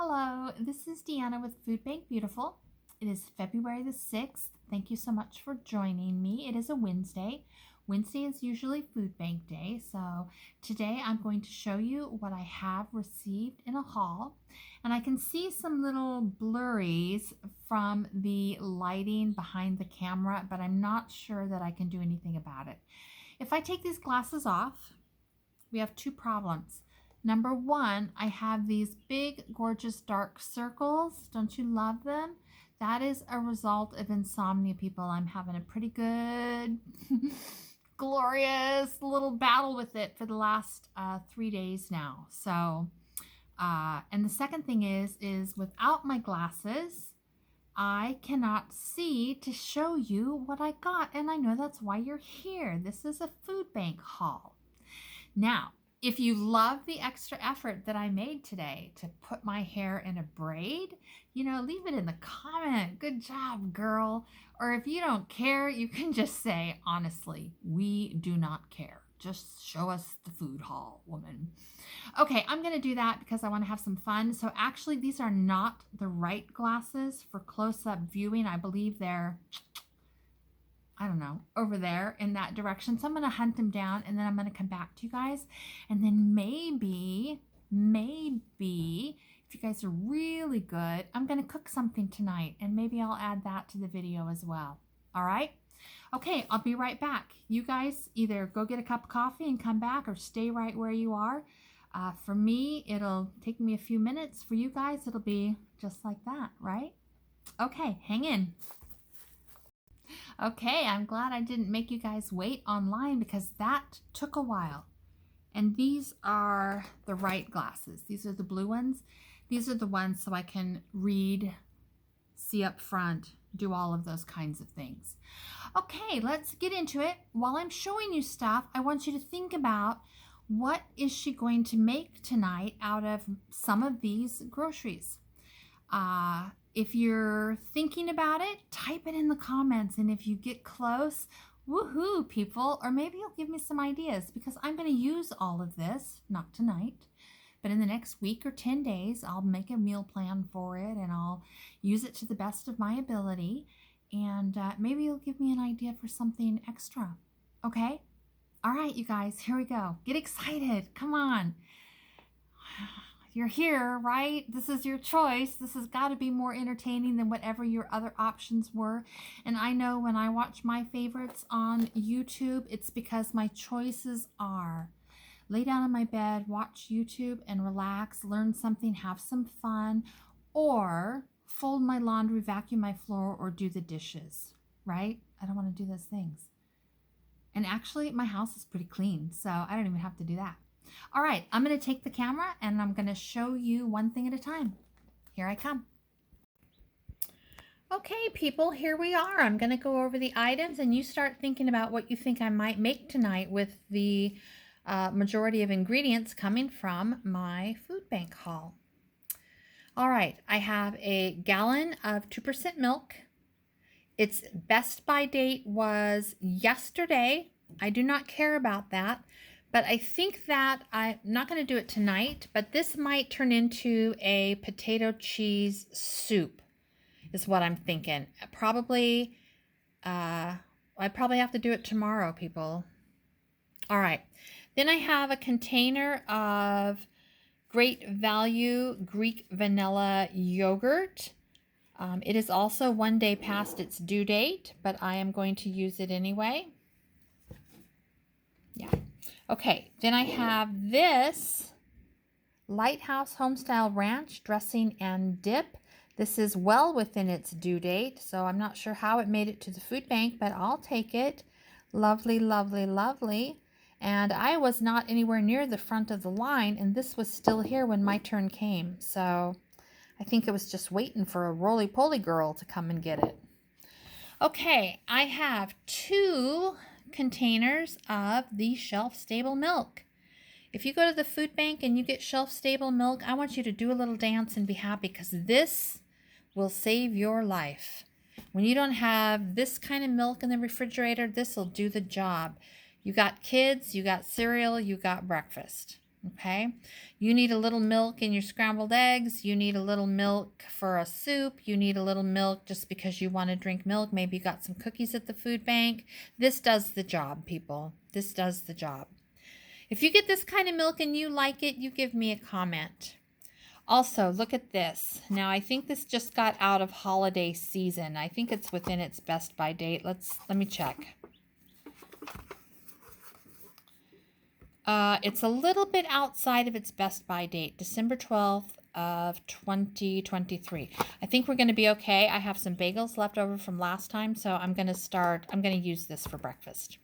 Hello, this is Deanna with Food Bank Beautiful. It is February the 6th. Thank you so much for joining me. It is a Wednesday. Wednesday is usually Food Bank Day, so today I'm going to show you what I have received in a haul. And I can see some little blurries from the lighting behind the camera, but I'm not sure that I can do anything about it. If I take these glasses off, we have two problems. Number one, I have these big, gorgeous, dark circles. Don't you love them? That is a result of insomnia, people. I'm having a pretty good, glorious little battle with it for the last 3 days now. So, and the second thing is without my glasses, I cannot see to show you what I got. And I know that's why you're here. This is a food bank haul. Now, if you love the extra effort that I made today to put my hair in a braid, leave it in the comment. Good job, girl. Or if you don't care, you can just say, honestly, we do not care. Just show us the food haul, woman. Okay, I'm going to do that because I want to have some fun. So actually, these are not the right glasses for close-up viewing. I believe they're over there in that direction. So I'm going to hunt them down and then I'm going to come back to you guys. And then maybe, if you guys are really good, I'm going to cook something tonight and maybe I'll add that to the video as well. All right? Okay, I'll be right back. You guys either go get a cup of coffee and come back or stay right where you are. For me, it'll take me a few minutes. For you guys, it'll be just like that, right? Okay, hang in. Okay, I'm glad I didn't make you guys wait online because that took a while. And these are the right glasses. These are the blue ones. These are the ones so I can read, see up front, do all of those kinds of things. Okay, let's get into it. While I'm showing you stuff, I want you to think about what is she going to make tonight out of some of these groceries. If you're thinking about it, type it in the comments. And if you get close, woohoo, people. Or maybe you'll give me some ideas because I'm going to use all of this, not tonight, but in the next week or 10 days, I'll make a meal plan for it and I'll use it to the best of my ability. And maybe you'll give me an idea for something extra. Okay? All right, you guys, here we go. Get excited. Come on. You're here, right? This is your choice. This has got to be more entertaining than whatever your other options were. And I know when I watch my favorites on YouTube, it's because my choices are lay down in my bed, watch YouTube and relax, learn something, have some fun, or fold my laundry, vacuum my floor, or do the dishes, right? I don't want to do those things. And actually, my house is pretty clean, so I don't even have to do that. All right, I'm going to take the camera and I'm going to show you one thing at a time. Here I come. Okay, people, here we are. I'm going to go over the items and you start thinking about what you think I might make tonight with the majority of ingredients coming from my food bank haul. All right, I have a gallon of 2% milk. Its best by date was yesterday. I do not care about that. But I think that I'm not going to do it tonight, but this might turn into a potato cheese soup is what I'm thinking. I probably have to do it tomorrow, people. All right. Then I have a container of Great Value Greek vanilla yogurt. It is also 1 day past its due date, but I am going to use it anyway. Yeah. Okay, then I have this Lighthouse Homestyle Ranch dressing and dip. This is well within its due date, so I'm not sure how it made it to the food bank, but I'll take it. Lovely, lovely, lovely. And I was not anywhere near the front of the line, and this was still here when my turn came. So I think it was just waiting for a roly-poly girl to come and get it. Okay, I have 2 containers of the shelf-stable milk. If you go to the food bank and you get shelf-stable milk, I want you to do a little dance and be happy because this will save your life. When you don't have this kind of milk in the refrigerator, this will do the job. You got kids, you got cereal, you got breakfast. Okay, you need a little milk in your scrambled eggs. You need a little milk for a soup. You need a little milk just because you want to drink milk. Maybe you got some cookies at the food bank. This does the job, people. This does the job. If you get this kind of milk and you like it, you give me a comment. Also, look at this. Now, I think this just got out of holiday season. I think it's within its best by date. Let me check. It's a little bit outside of its best by date, December 12th of 2023. I think we're going to be okay. I have some bagels left over from last time, so I'm going to use this for breakfast.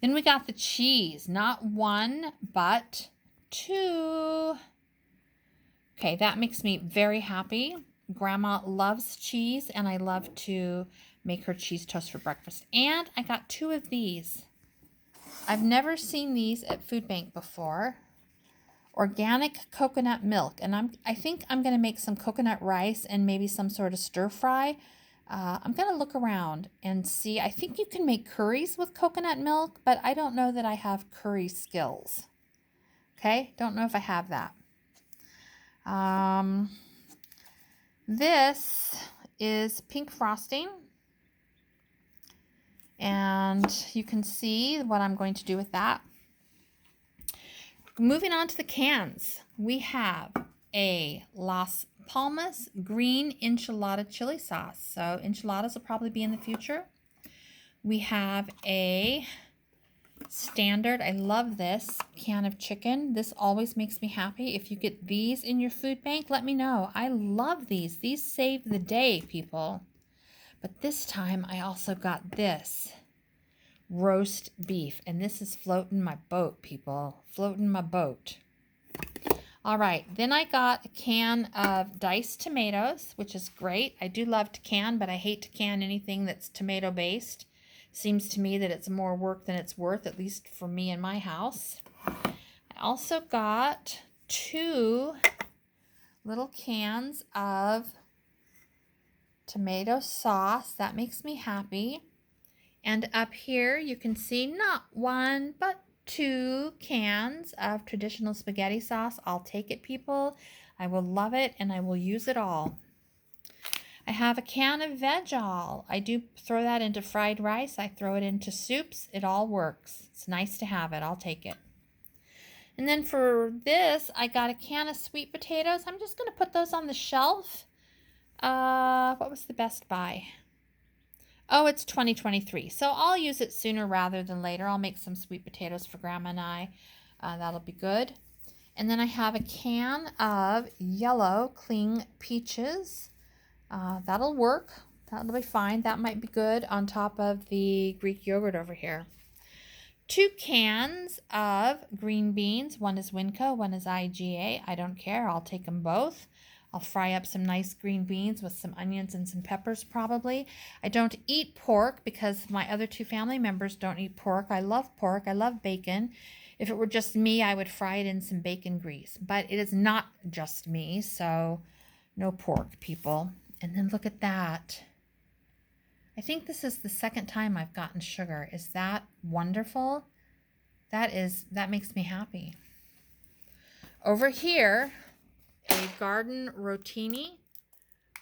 Then we got the cheese, not one, but two. Okay, that makes me very happy. Grandma loves cheese, and I love to make her cheese toast for breakfast. And I got two of these. I've never seen these at Food Bank before. Organic coconut milk. And I think I'm going to make some coconut rice and maybe some sort of stir fry. I'm going to look around and see. I think you can make curries with coconut milk, but I don't know that I have curry skills. Okay, don't know if I have that. This is pink frosting. And you can see what I'm going to do with that. Moving on to the cans, we have a Las Palmas green enchilada chili sauce. So enchiladas will probably be in the future. We have a standard, I love this, can of chicken. This always makes me happy. If you get these in your food bank, let me know. I love these. These save the day, people. But this time I also got this roast beef, and this is floating my boat, people. Floating my boat. All right, then I got a can of diced tomatoes, which is great. I do love to can, but I hate to can anything that's tomato based. Seems to me that it's more work than it's worth, at least for me in my house. I also got two little cans of tomato sauce. That makes me happy. And up here you can see not one but two cans of traditional spaghetti sauce. I'll take it, people. I will love it and I will use it all. I have a can of veg-all. I do throw that into fried rice. I throw it into soups. It all works. It's nice to have it. I'll take it. And then for this, I got a can of sweet potatoes. I'm just going to put those on the shelf. What was the best buy? Oh, it's 2023. So I'll use it sooner rather than later. I'll make some sweet potatoes for Grandma and I. That'll be good. And then I have a can of yellow cling peaches. That'll work. That'll be fine. That might be good on top of the Greek yogurt over here. 2 cans of green beans. One is Winco, one is IGA. I don't care. I'll take them both. I'll fry up some nice green beans with some onions and some peppers probably. I don't eat pork because my other 2 family members don't eat pork. I love pork. I love bacon. If it were just me, I would fry it in some bacon grease. But it is not just me, so no pork, people. And then look at that. I think this is the second time I've gotten sugar. Is that wonderful? That makes me happy. Over here, a garden rotini.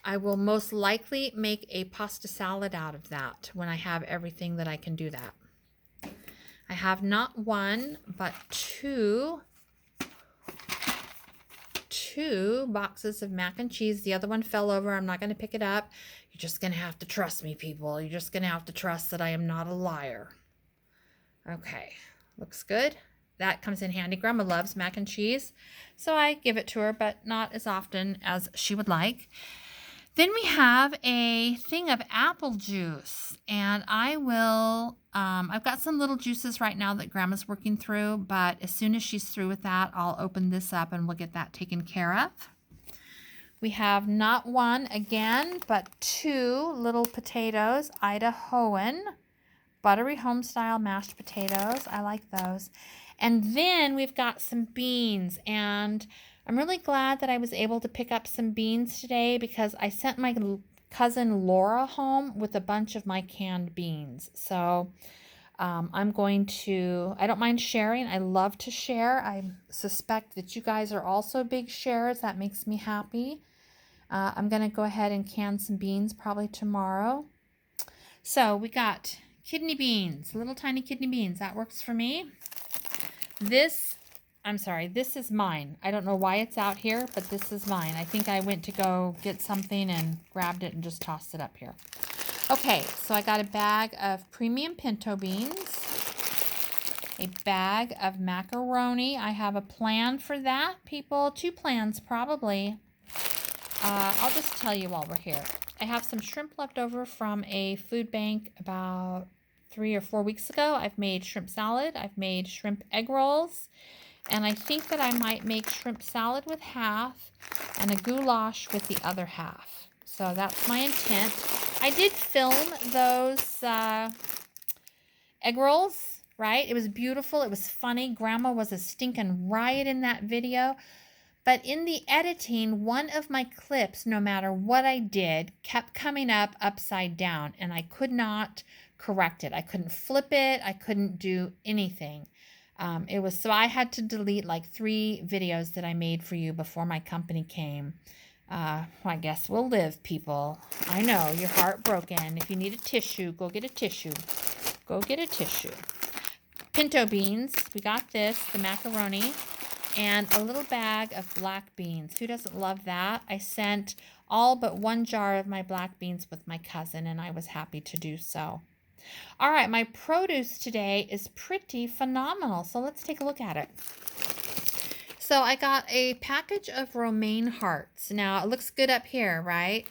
I will most likely make a pasta salad out of that when I have everything that I can do that. I have not one, but two boxes of mac and cheese. The other one fell over. I'm not going to pick it up. You're just going to have to trust me, people. You're just going to have to trust that I am not a liar. Okay, looks good. That comes in handy. Grandma loves mac and cheese, so I give it to her, but not as often as she would like. Then we have a thing of apple juice, and I will, I've got some little juices right now that Grandma's working through, but as soon as she's through with that, I'll open this up and we'll get that taken care of. We have not one again, but 2 little potatoes, Idahoan, buttery home-style mashed potatoes. I like those. And then we've got some beans, and I'm really glad that I was able to pick up some beans today because I sent my cousin Laura home with a bunch of my canned beans. So I don't mind sharing. I love to share. I suspect that you guys are also big sharers. That makes me happy. I'm going to go ahead and can some beans probably tomorrow. So we got kidney beans, little tiny kidney beans. That works for me. This is mine. I don't know why it's out here, but this is mine. I think I went to go get something and grabbed it and just tossed it up here. Okay, so I got a bag of premium pinto beans, a bag of macaroni. I have a plan for that, people. 2 plans, probably. I'll just tell you while we're here. I have some shrimp left over from a food bank about 3 or 4 weeks ago. I've made shrimp salad. I've made shrimp egg rolls. And I think that I might make shrimp salad with half and a goulash with the other half. So that's my intent. I did film those egg rolls, right? It was beautiful. It was funny. Grandma was a stinking riot in that video. But in the editing, one of my clips, no matter what I did, kept coming up upside down. And I could not correct it. I couldn't flip it. I couldn't do anything. So I had to delete like 3 videos that I made for you before my company came. I guess we'll live, people. I know, you're heartbroken. If you need a tissue, go get a tissue. Go get a tissue. Pinto beans, we got this, the macaroni, and a little bag of black beans. Who doesn't love that? I sent all but 1 jar of my black beans with my cousin, and I was happy to do so. All right, my produce today is pretty phenomenal, so let's take a look at it. So I got a package of romaine hearts. Now, it looks good up here, right?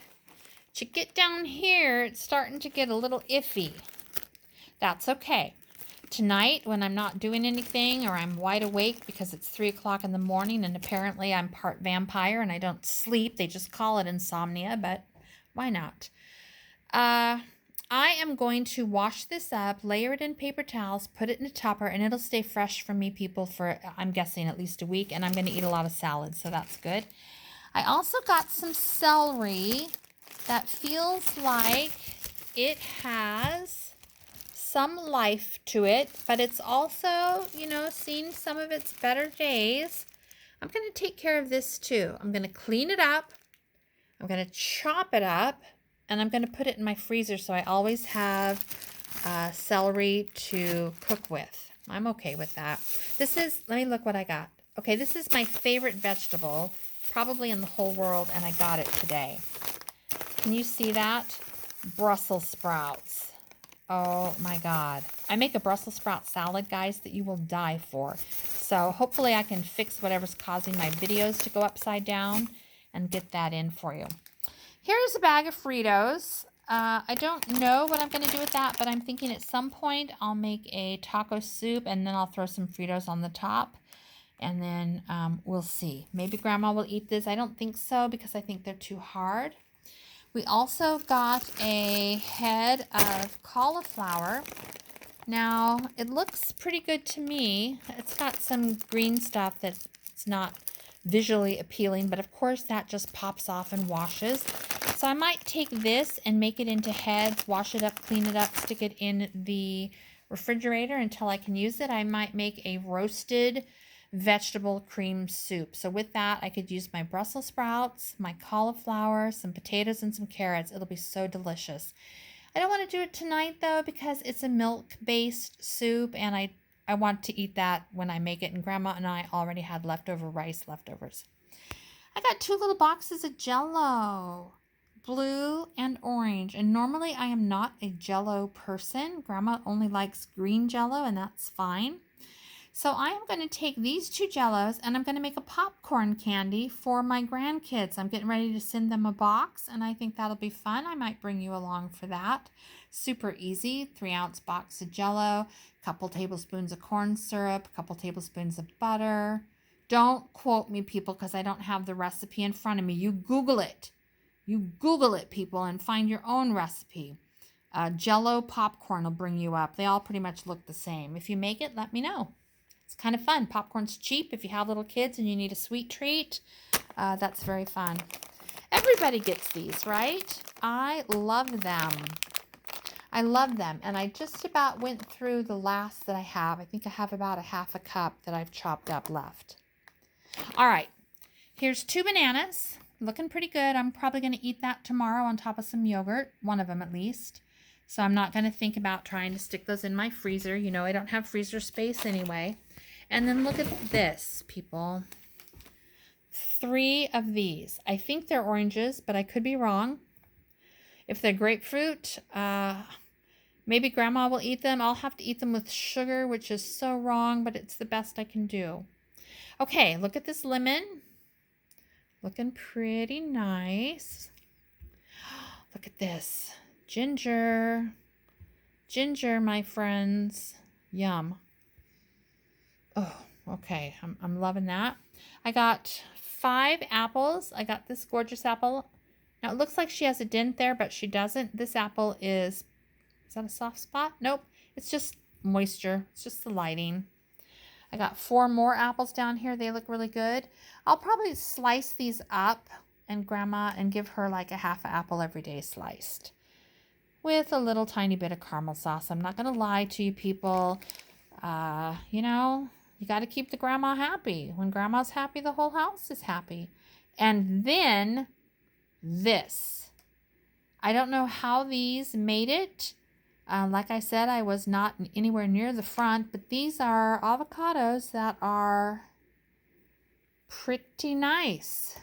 To get down here, it's starting to get a little iffy. That's okay. Tonight, when I'm not doing anything or I'm wide awake because it's 3 o'clock in the morning and apparently I'm part vampire and I don't sleep, they just call it insomnia, but why not? I am going to wash this up, layer it in paper towels, put it in a tupper, and it'll stay fresh for me, people, for, I'm guessing, at least a week, and I'm going to eat a lot of salad, so that's good. I also got some celery that feels like it has some life to it, but it's also, seen some of its better days. I'm going to take care of this too. I'm going to clean it up. I'm going to chop it up. And I'm going to put it in my freezer so I always have celery to cook with. I'm okay with that. Let me look what I got. Okay, this is my favorite vegetable, probably in the whole world, and I got it today. Can you see that? Brussels sprouts. Oh my God. I make a Brussels sprout salad, guys, that you will die for. So hopefully I can fix whatever's causing my videos to go upside down and get that in for you. Here's a bag of Fritos. I don't know what I'm going to do with that, but I'm thinking at some point I'll make a taco soup and then I'll throw some Fritos on the top. And then we'll see. Maybe Grandma will eat this. I don't think so because I think they're too hard. We also got a head of cauliflower. Now, it looks pretty good to me. It's got some green stuff that's not visually appealing, but of course that just pops off and washes. So I might take this and make it into heads, wash it up, clean it up, stick it in the refrigerator until I can use it. I might make a roasted vegetable cream soup. So with that, I could use my Brussels sprouts, my cauliflower, some potatoes, and some carrots. It'll be so delicious. I don't want to do it tonight, though, because it's a milk-based soup, and I want to eat that when I make it, and Grandma and I already had rice leftovers. I got 2 little boxes of Jell-O, blue and orange, and normally I am not a Jell-O person. Grandma only likes green Jell-O, and that's fine. So I am going to take these 2 Jell-Os, and I'm going to make a popcorn candy for my grandkids. I'm getting ready to send them a box, and I think that'll be fun. I might bring you along for that. Super easy, 3-ounce box of Jell-O, couple tablespoons of corn syrup, couple tablespoons of butter. Don't quote me, people, because I don't have the recipe in front of me. You Google it. You Google it, people, and find your own recipe. Jell-O popcorn will bring you up. They all pretty much look the same. If you make it, let me know. It's kind of fun. Popcorn's cheap if you have little kids and you need a sweet treat. That's very fun. Everybody gets these, right? I love them. I love them. And I just about went through the last that I have. I think I have about a half a cup that I've chopped up left. All right. Here's 2 bananas. Looking pretty good. I'm probably going to eat that tomorrow on top of some yogurt. One of them at least. So I'm not going to think about trying to stick those in my freezer. You know, I don't have freezer space anyway. And then look at this, people. 3 of these. I think they're oranges, but I could be wrong. If they're grapefruit, maybe Grandma will eat them. I'll have to eat them with sugar, which is so wrong, but it's the best I can do. Okay, look at this lemon. Looking pretty nice. Look at this. Ginger. Ginger, my friends. Yum. Oh, okay. I'm loving that. I got 5 apples. I got this gorgeous apple. Now, it looks like she has a dent there, but she doesn't. This apple is that a soft spot? Nope. It's just moisture. It's just the lighting. I got 4 more apples down here. They look really good. I'll probably slice these up and give her like a half an apple every day sliced with a little tiny bit of caramel sauce. I'm not going to lie to you people. You know, you got to keep the grandma happy. When grandma's happy, the whole house is happy. And then this. I don't know how these made it. Like I said, I was not anywhere near the front, but these are avocados that are pretty nice.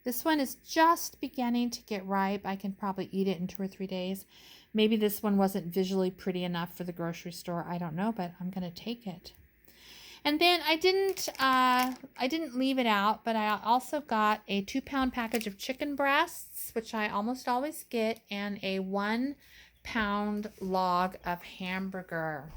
This one is just beginning to get ripe. I can probably eat it in 2 or 3 days. Maybe this one wasn't visually pretty enough for the grocery store. I don't know, but I'm going to take it. And then I didn't leave it out, but I also got a 2-pound package of chicken breasts, which I almost always get, and a 1-pound log of hamburger.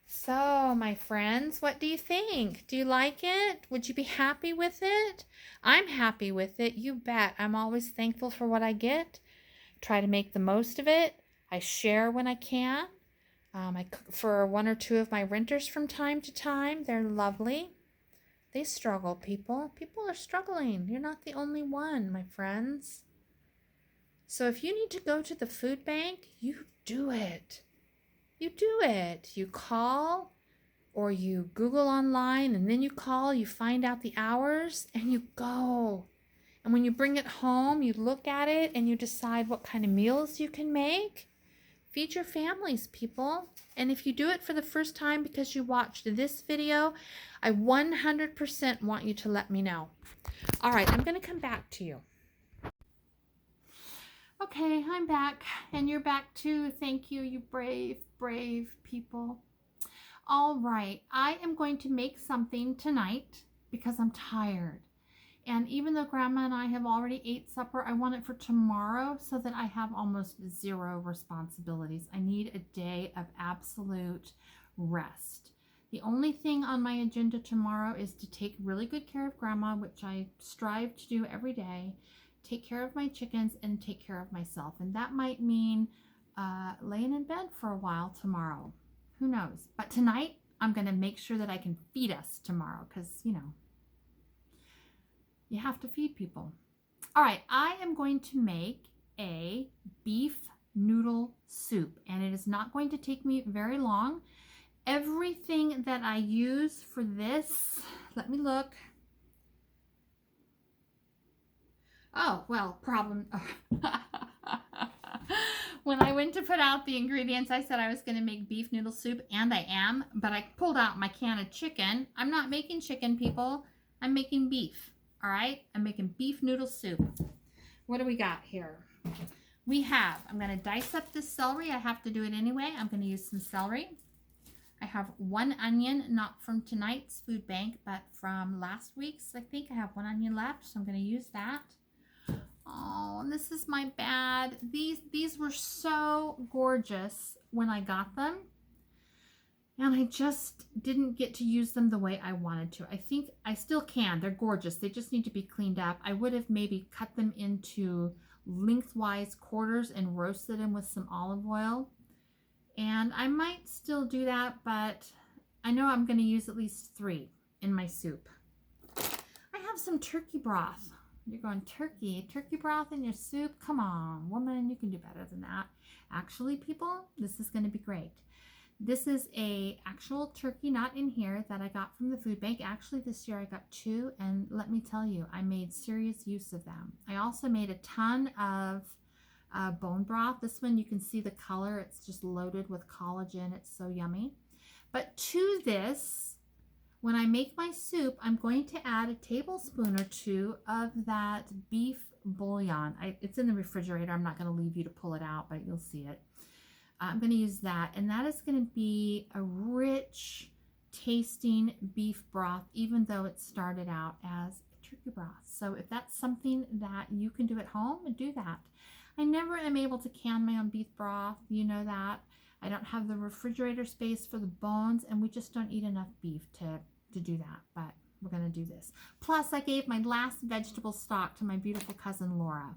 So, my friends, what do you think? Do you like it? Would you be happy with it? I'm happy with it, you bet. I'm always thankful for what I get. Try to make the most of it. I share when I can. I cook for 1 or 2 of my renters from time to time. They're lovely. They struggle, people. People are struggling. You're not the only one, my friends. So if you need to go to the food bank, you do it. You do it. You call or you Google online and then you call, you find out the hours and you go. And when you bring it home, you look at it and you decide what kind of meals you can make. Feed your families, people. And if you do it for the first time because you watched this video, I 100% want you to let me know. All right, I'm going to come back to you. Okay, I'm back, and you're back too. Thank you, you brave, brave people. All right, I am going to make something tonight because I'm tired. And even though Grandma and I have already ate supper, I want it for tomorrow so that I have almost 0 responsibilities. I need a day of absolute rest. The only thing on my agenda tomorrow is to take really good care of Grandma, which I strive to do every day, take care of my chickens, and take care of myself. And that might mean laying in bed for a while tomorrow. Who knows? But tonight, I'm going to make sure that I can feed us tomorrow because, you know, you have to feed people. All right, I am going to make a beef noodle soup, and it is not going to take me very long. Everything that I use for this, let me look. Oh, well, problem. When I went to put out the ingredients, I said I was going to make beef noodle soup, and I am, but I pulled out my can of chicken. I'm not making chicken, people. I'm making beef. All right, I'm making beef noodle soup. What do we got here? I'm going to dice up this celery. I have to do it anyway. I'm going to use some celery. I have 1 onion, not from tonight's food bank, but from last week's. I think I have 1 onion left, so I'm going to use that. Oh, this is my bad. These were so gorgeous when I got them. And I just didn't get to use them the way I wanted to. I think I still can. They're gorgeous. They just need to be cleaned up. I would have maybe cut them into lengthwise quarters and roasted them with some olive oil. And I might still do that, but I know I'm going to use at least 3 in my soup. I have some turkey broth. You're going turkey broth in your soup. Come on, woman, you can do better than that. Actually, people, this is going to be great. This is a actual turkey, not in here, that I got from the food bank. Actually, this year I got 2, and let me tell you, I made serious use of them. I also made a ton of bone broth. This one, you can see the color. It's just loaded with collagen. It's so yummy. But to this, when I make my soup, I'm going to add a tablespoon or 2 of that beef bouillon. It's in the refrigerator. I'm not going to leave you to pull it out, but you'll see it. I'm going to use that, and that is going to be a rich tasting beef broth, even though it started out as a turkey broth. So if that's something that you can do at home, do that. I never am able to can my own beef broth. You know that. I don't have the refrigerator space for the bones, and we just don't eat enough beef to do that, but we're going to do this. Plus, I gave my last vegetable stock to my beautiful cousin Laura.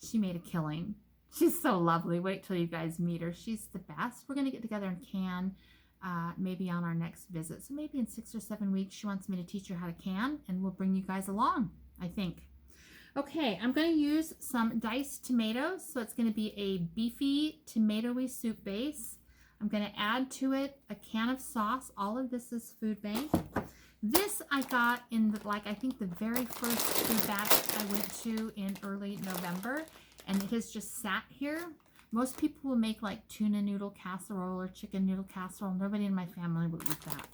She made a killing. She's so lovely. Wait till you guys meet her. She's the best. We're going to get together and can maybe on our next visit. So maybe in 6 or 7 weeks, she wants me to teach her how to can, and we'll bring you guys along, I think. Okay, I'm going to use some diced tomatoes. So it's going to be a beefy, tomatoey soup base. I'm going to add to it a can of sauce. All of this is food bank. This I got in I think the very first food batch I went to in early November. And it has just sat here. Most people will make like tuna noodle casserole or chicken noodle casserole. Nobody in my family would eat that.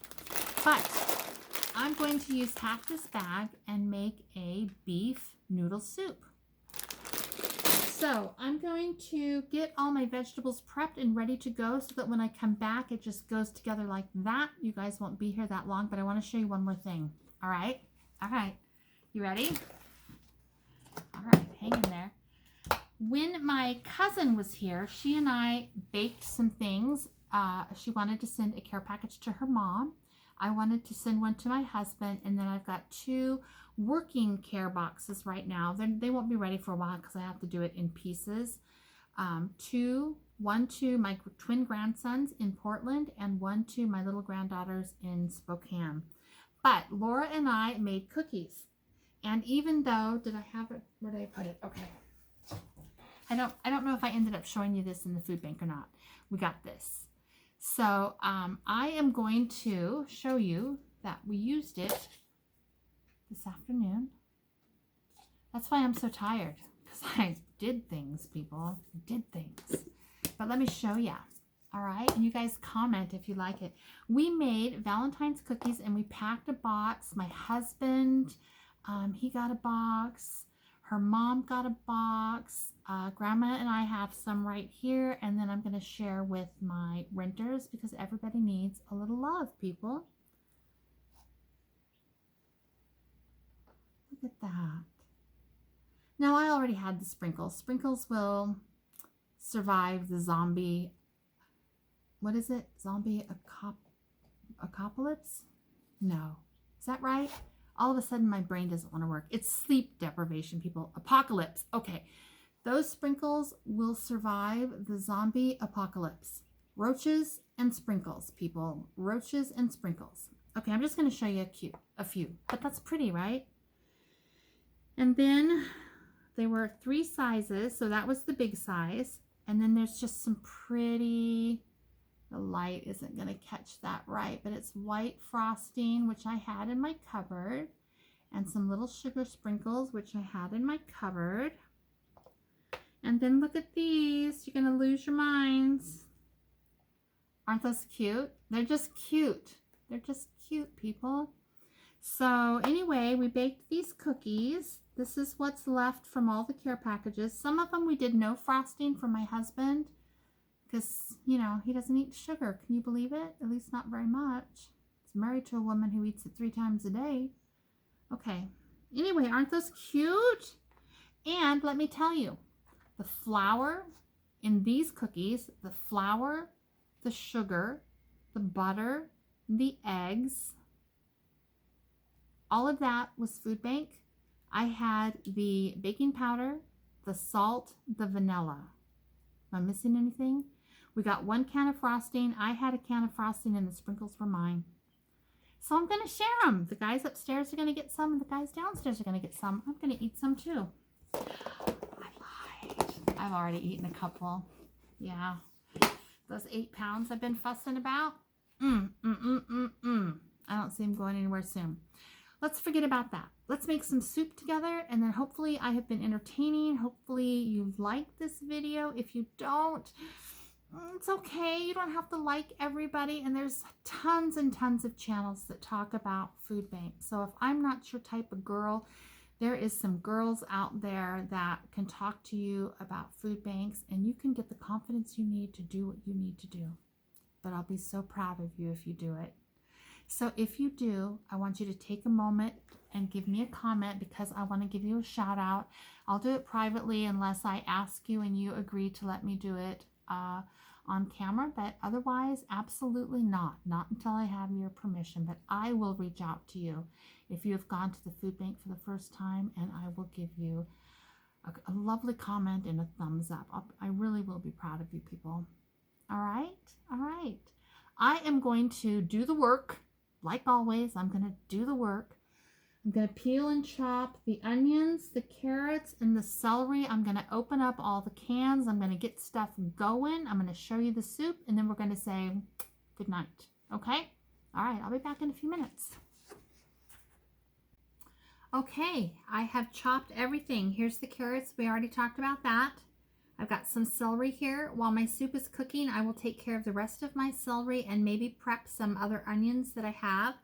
But I'm going to use half this bag and make a beef noodle soup. So I'm going to get all my vegetables prepped and ready to go so that when I come back, it just goes together like that. You guys won't be here that long, but I want to show you one more thing. All right? All right. You ready? All right. Hang in there. When my cousin was here, she and I baked some things. She wanted to send a care package to her mom. I wanted to send one to my husband, and then I've got 2 working care boxes right now. They won't be ready for a while because I have to do it in pieces. One to my twin grandsons in Portland, and one to my little granddaughters in Spokane. But Laura and I made cookies. And even though, did I have it? Where did I put it? Okay. I don't know if I ended up showing you this in the food bank or not. We got this. So I am going to show you that we used it this afternoon. That's why I'm so tired, because I did things, people. I did things. But let me show you. All right, and you guys comment if you like it. We made Valentine's cookies, and we packed a box. My husband, he got a box. Her mom got a box. Grandma and I have some right here, and then I'm going to share with my renters because everybody needs a little love, people. Look at that. Now, I already had the sprinkles. Sprinkles will survive the zombie, what is it? Zombie apocalypse? No. Is that right? All of a sudden, my brain doesn't want to work. It's sleep deprivation, people. Apocalypse. Okay. Those sprinkles will survive the zombie apocalypse. Roaches and sprinkles, people. Roaches and sprinkles. Okay, I'm just going to show you a few. But that's pretty, right? And then there were 3 sizes. So that was the big size. And then there's just some pretty... The light isn't going to catch that right, but it's white frosting, which I had in my cupboard, and some little sugar sprinkles, which I had in my cupboard. And then look at these. You're going to lose your minds. Aren't those cute? They're just cute. They're just cute, people. So anyway, we baked these cookies. This is what's left from all the care packages. Some of them we did no frosting for my husband, because, you know, he doesn't eat sugar. Can you believe it? At least not very much. He's married to a woman who eats it 3 times a day. Okay. Anyway, aren't those cute? And let me tell you, the flour in these cookies, the flour, the sugar, the butter, the eggs, all of that was food bank. I had the baking powder, the salt, the vanilla. Am I missing anything? We got 1 can of frosting. I had a can of frosting and the sprinkles were mine. So I'm going to share them. The guys upstairs are going to get some, and the guys downstairs are going to get some. I'm going to eat some too. I lied. I've already eaten a couple. Yeah. Those 8 pounds I've been fussing about. I don't see them going anywhere soon. Let's forget about that. Let's make some soup together, and then hopefully I have been entertaining. Hopefully you like this video. If you don't, it's okay. You don't have to like everybody, and there's tons and tons of channels that talk about food banks. So if I'm not your type of girl, there is some girls out there that can talk to you about food banks, and you can get the confidence you need to do what you need to do. But I'll be so proud of you if you do it. So if you do, I want you to take a moment and give me a comment, because I want to give you a shout out. I'll do it privately unless I ask you and you agree to let me do it on camera, but otherwise, absolutely not until I have your permission. But I will reach out to you if you have gone to the food bank for the first time, and I will give you a lovely comment and a thumbs up. I really will be proud of you people. All right. I am going to do the work. Like always, I'm going to do the work. I'm going to peel and chop the onions, the carrots, and the celery. I'm going to open up all the cans. I'm going to get stuff going. I'm going to show you the soup, and then we're going to say good night. Okay? All right, I'll be back in a few minutes. Okay, I have chopped everything. Here's the carrots. We already talked about that. I've got some celery here. While my soup is cooking, I will take care of the rest of my celery and maybe prep some other onions that I have.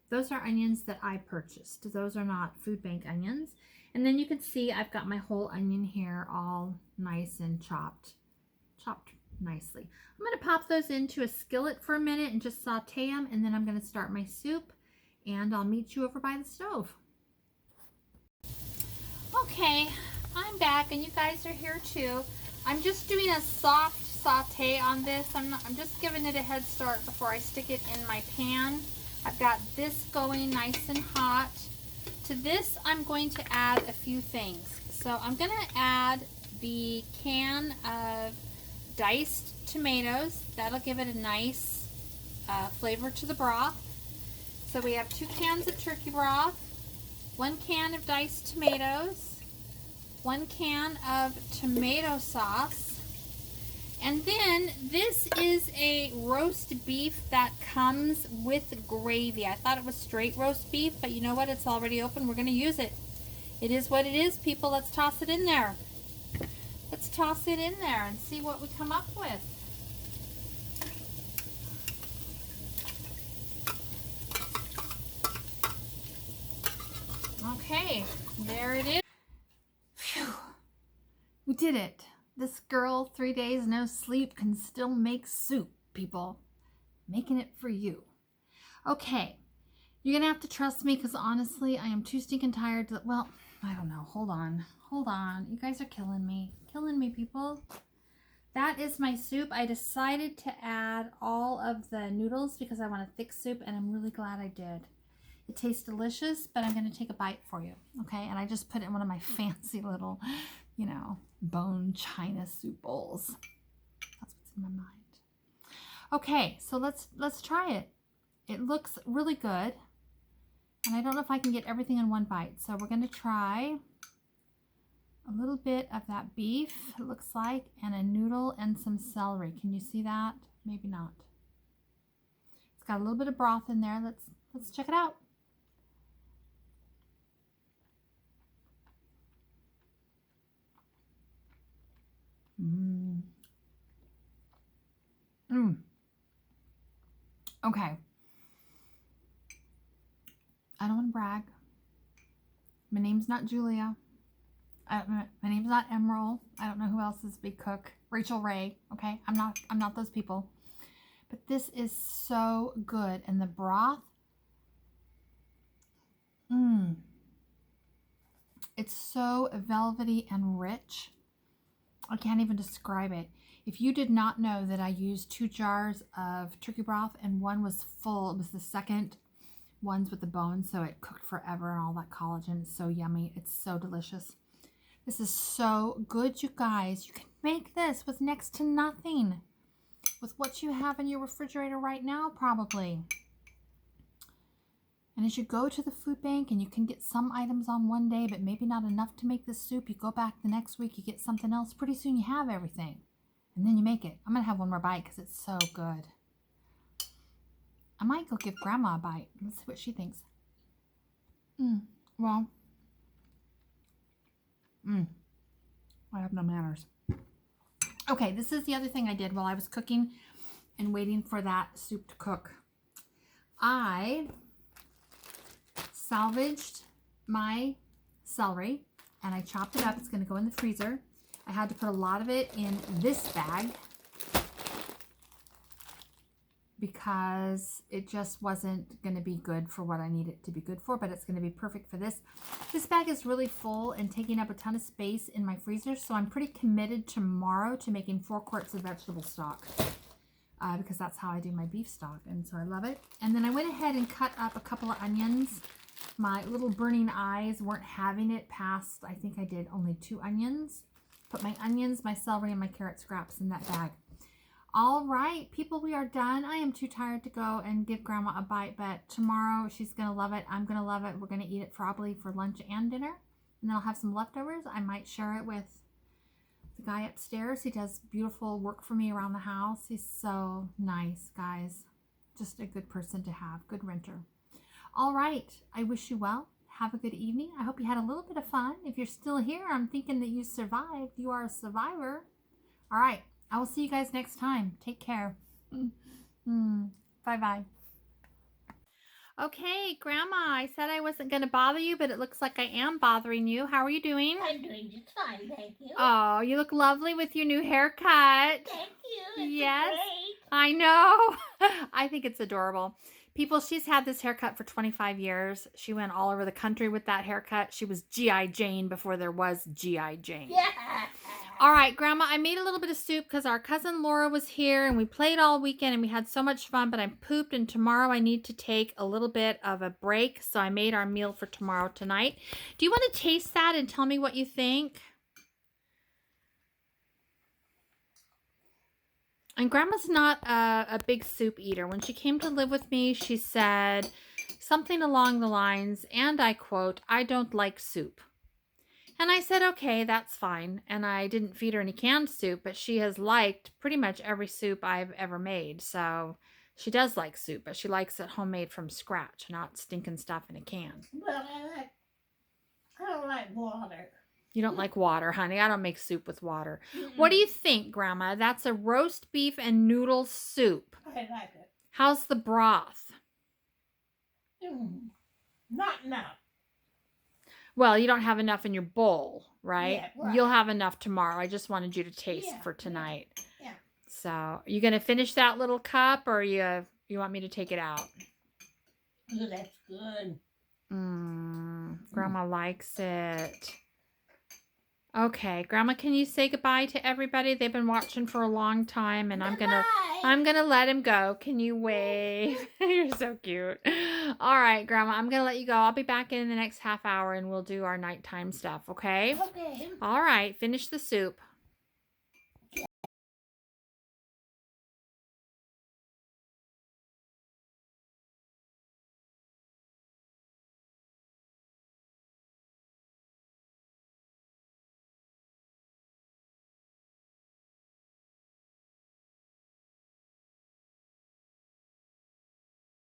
Those are onions that I purchased. Those are not food bank onions. And then you can see I've got my whole onion here all nice and chopped nicely. I'm going to pop those into a skillet for a minute and just saute them, and then I'm going to start my soup, and I'll meet you over by the stove. Okay, I'm back, and you guys are here too. I'm just doing a soft saute on this. I'm just giving it a head start before I stick it in my pan. I've got this going nice and hot. To this, I'm going to add a few things. So I'm going to add the can of diced tomatoes. That'll give it a nice flavor to the broth. So we have 2 cans of turkey broth, 1 can of diced tomatoes, 1 can of tomato sauce, and then this is a roast beef that comes with gravy. I thought it was straight roast beef, but you know what? It's already open. We're going to use it. It is what it is, people. Let's toss it in there. Let's toss it in there and see what we come up with. Okay, there it is. Phew. We did it. This girl, 3 days no sleep, can still make soup, people. Making it for you. Okay, you're gonna have to trust me, because honestly, I am too stinking tired to, well, I don't know. Hold on. You guys are killing me. People. That is my soup. I decided to add all of the noodles because I want a thick soup, and I'm really glad I did. It tastes delicious, but I'm going to take a bite for you, okay? And I just put it in one of my fancy little, bone china soup bowls. That's what's in my mind. Okay, so let's try it. It looks really good, and I don't know if I can get everything in one bite. So we're going to try a little bit of that beef, it looks like, and a noodle and some celery. Can you see that? Maybe not. It's got a little bit of broth in there. Let's check it out. Okay. I don't want to brag. My name's not Julia. My name's not Emerald. I don't know who else is big cook. Rachel Ray. Okay, I'm not those people. But this is so good, and the broth. It's so velvety and rich. I can't even describe it. If you did not know that I used 2 jars of turkey broth and one was full, it was the second ones with the bones, so it cooked forever and all that collagen. It's so yummy. It's so delicious. This is so good, you guys. You can make this with next to nothing, with what you have in your refrigerator right now, probably. as you go to the food bank and you can get some items on one day, but maybe not enough to make this soup, you go back the next week, you get something else. Pretty soon you have everything. And then you make it. I'm going to have one more bite because it's so good. I might go give Grandma a bite. Let's see what she thinks. Well, I have no manners. Okay, this is the other thing I did while I was cooking and waiting for that soup to cook. I salvaged my celery and I chopped it up. It's going to go in the freezer. I had to put a lot of it in this bag because it just wasn't going to be good for what I need it to be good for, but it's going to be perfect for this. This bag is really full and taking up a ton of space in my freezer, so I'm pretty committed tomorrow to making 4 quarts of vegetable stock because that's how I do my beef stock, and so I love it. And then I went ahead and cut up a couple of onions. My little burning eyes weren't having it past, I think I did only 2 onions. Put my onions, my celery, and my carrot scraps in that bag. All right, people, we are done. I am too tired to go and give Grandma a bite, but tomorrow she's going to love it. I'm going to love it. We're going to eat it probably for lunch and dinner, and then I'll have some leftovers. I might share it with the guy upstairs. He does beautiful work for me around the house. He's so nice, guys. Just a good person to have, good renter. All right, I wish you well. Have a good evening. I hope you had a little bit of fun. If you're still here, I'm thinking that you survived. You are a survivor. All right. I will see you guys next time. Take care. Bye-bye. Okay, Grandma, I said I wasn't going to bother you, but it looks like I am bothering you. How are you doing? I'm doing just fine, thank you. Oh, you look lovely with your new haircut. Thank you. It's yes, great. I know. I think it's adorable. People, she's had this haircut for 25 years. She went all over the country with that haircut. She was G.I. Jane before there was G.I. Jane. Yeah. All right, Grandma, I made a little bit of soup because our cousin Laura was here and we played all weekend and we had so much fun, but I'm pooped and tomorrow I need to take a little bit of a break. So I made our meal for tomorrow tonight. Do you want to taste that and tell me what you think? And Grandma's not a big soup eater. When she came to live with me, she said something along the lines, and I quote, "I don't like soup." And I said, okay, that's fine. And I didn't feed her any canned soup, but she has liked pretty much every soup I've ever made. So she does like soup, but she likes it homemade from scratch, not stinking stuff in a can. Well, I don't like water. You don't like water, honey. I don't make soup with water. What do you think, Grandma? That's a roast beef and noodle soup. I like it. How's the broth? Not enough. Well, you don't have enough in your bowl, right? Yeah, right. You'll have enough tomorrow. I just wanted you to taste for tonight. Yeah. So, are you going to finish that little cup or you want me to take it out? Oh, that's good. Grandma likes it. Okay, Grandma, can you say goodbye to everybody? They've been watching for a long time and I'm gonna let him go. Can you wave? You're so cute. All right, Grandma, I'm gonna let you go. I'll be back in the next half hour and we'll do our nighttime stuff, okay? Okay. All right, finish the soup.